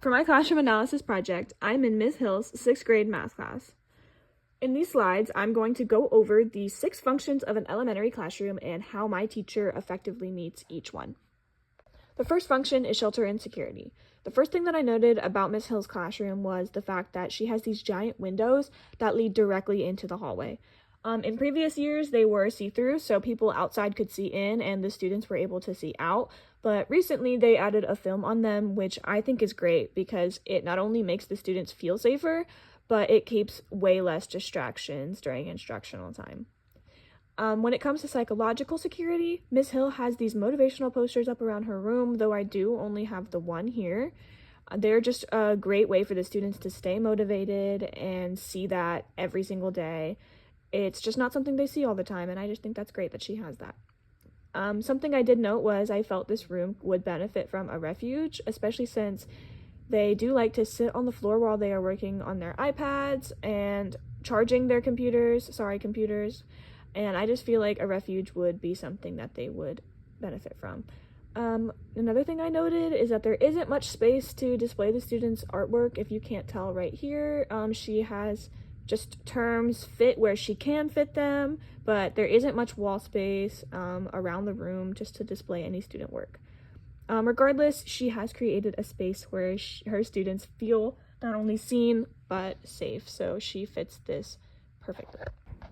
For my classroom analysis project, I'm in Ms. Hill's 6th grade math class. In these slides, I'm going to go over the 6 functions of an elementary classroom and how my teacher effectively meets each one. The first function is shelter and security. The first thing that I noted about Ms. Hill's classroom was the fact that she has these giant windows that lead directly into the hallway. In previous years, they were see-through, so people outside could see in and the students were able to see out. But recently, they added a film on them, which I think is great because it not only makes the students feel safer, but it keeps way less distractions during instructional time. When it comes to psychological security, Ms. Hill has these motivational posters up around her room, though I do only have the one here. They're just a great way for the students to stay motivated and see that every single day. It's just not something they see all the time, and I just think that's great that she has that. Something I did note was I felt this room would benefit from a refuge, especially since they do like to sit on the floor while they are working on their iPads and charging their computers, and I just feel like a refuge would be something that they would benefit from. Another thing I noted is that there isn't much space to display the students' artwork. If you can't tell right here, she has just terms fit where she can fit them, but there isn't much wall space around the room just to display any student work. Regardless, she has created a space where her students feel not only seen but safe, so she fits this perfectly.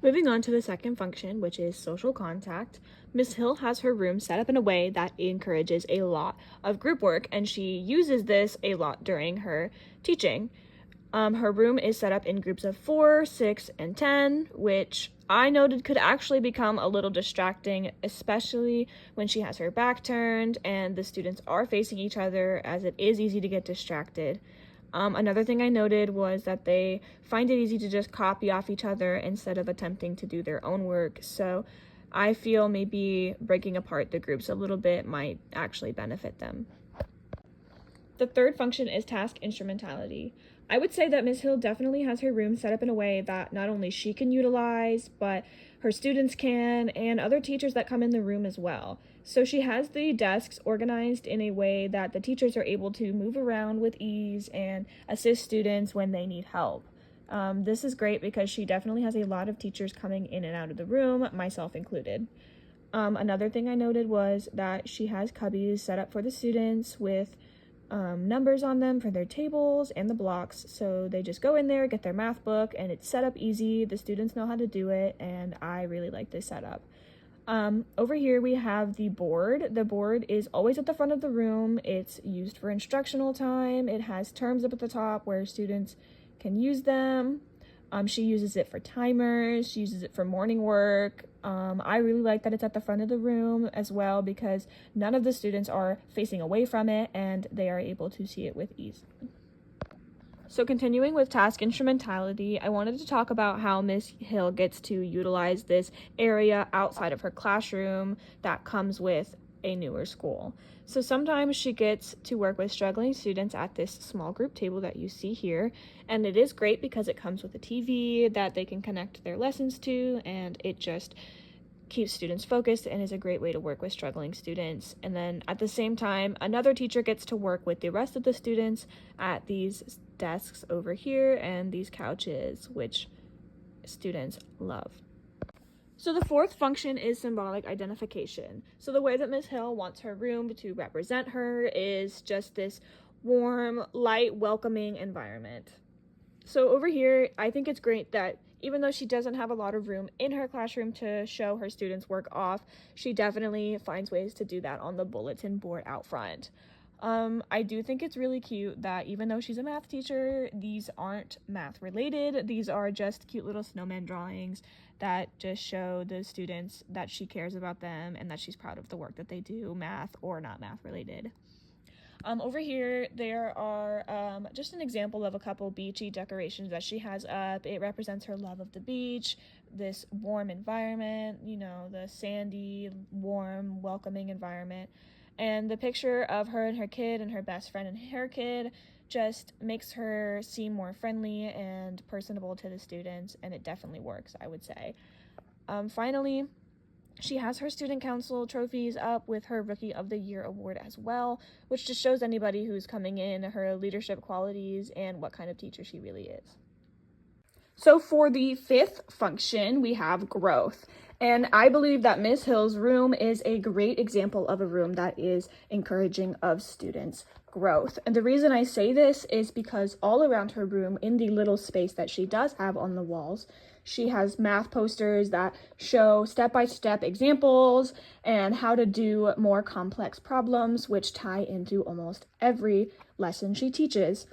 Moving on to the second function, which is social contact, Ms. Hill has her room set up in a way that encourages a lot of group work, and she uses this a lot during her teaching. Her room is set up in groups of 4, 6, and 10, which I noted could actually become a little distracting, especially when she has her back turned and the students are facing each other, as it is easy to get distracted. Another thing I noted was that they find it easy to just copy off each other instead of attempting to do their own work, so I feel maybe breaking apart the groups a little bit might actually benefit them. The third function is task instrumentality. I would say that Ms. Hill definitely has her room set up in a way that not only she can utilize, but her students can, and other teachers that come in the room as well. So she has the desks organized in a way that the teachers are able to move around with ease and assist students when they need help. This is great because she definitely has a lot of teachers coming in and out of the room, myself included. Another thing I noted was that she has cubbies set up for the students with numbers on them for their tables and the blocks, so they just go in there, get their math book, and it's set up easy. The students know how to do it, and I really like this setup. Over here we have the board. The board is always at the front of the room. It's used for instructional time. It has terms up at the top where students can use them. She uses it for timers. She uses it for morning work. I really like that it's at the front of the room as well because none of the students are facing away from it and they are able to see it with ease. So continuing with task instrumentality, I wanted to talk about how Ms. Hill gets to utilize this area outside of her classroom that comes with a newer school. So sometimes she gets to work with struggling students at this small group table that you see here, and it is great because it comes with a TV that they can connect their lessons to, and it just keeps students focused and is a great way to work with struggling students. And then at the same time, another teacher gets to work with the rest of the students at these desks over here and these couches, which students love. So the fourth function is symbolic identification. So the way that Ms. Hill wants her room to represent her is just this warm, light, welcoming environment. So over here, I think it's great that even though she doesn't have a lot of room in her classroom to show her students' work off, she definitely finds ways to do that on the bulletin board out front. I do think it's really cute that even though she's a math teacher, these aren't math related. These are just cute little snowman drawings that just show the students that she cares about them and that she's proud of the work that they do, math or not math related. Over here, there are just an example of a couple beachy decorations that she has up. It represents her love of the beach, this warm environment, you know, the sandy, warm, welcoming environment. And the picture of her and her kid and her best friend and her kid just makes her seem more friendly and personable to the students, and it definitely works, I would say. Finally, She has her student council trophies up with her Rookie of the Year award as well, which just shows anybody who's coming in her leadership qualities and what kind of teacher she really is. So for the fifth function, we have growth. And I believe that Ms. Hill's room is a great example of a room that is encouraging of students' growth. And the reason I say this is because all around her room, in the little space that she does have on the walls, she has math posters that show step-by-step examples and how to do more complex problems, which tie into almost every lesson she teaches.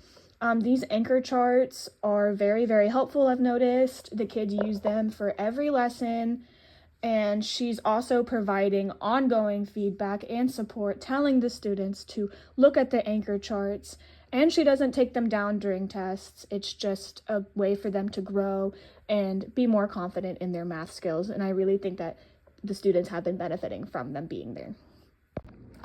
These anchor charts are very, very helpful, I've noticed. The kids use them for every lesson, and she's also providing ongoing feedback and support, telling the students to look at the anchor charts, and she doesn't take them down during tests. It's just a way for them to grow and be more confident in their math skills, and I really think that the students have been benefiting from them being there.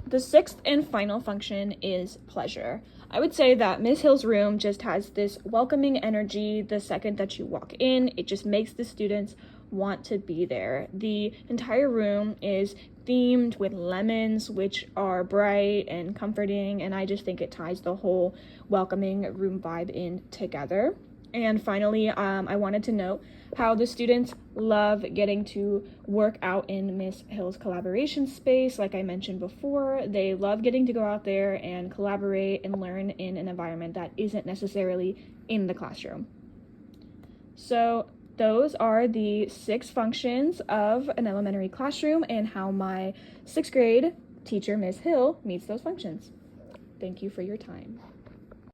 The sixth and final function is pleasure. I would say that Ms. Hill's room just has this welcoming energy the second that you walk in. It just makes the students want to be there. The entire room is themed with lemons, which are bright and comforting, and I just think it ties the whole welcoming room vibe in together. And finally, I wanted to note how the students love getting to work out in Ms. Hill's collaboration space. Like I mentioned before, they love getting to go out there and collaborate and learn in an environment that isn't necessarily in the classroom. So those are the 6 functions of an elementary classroom and how my 6th grade teacher, Ms. Hill, meets those functions. Thank you for your time.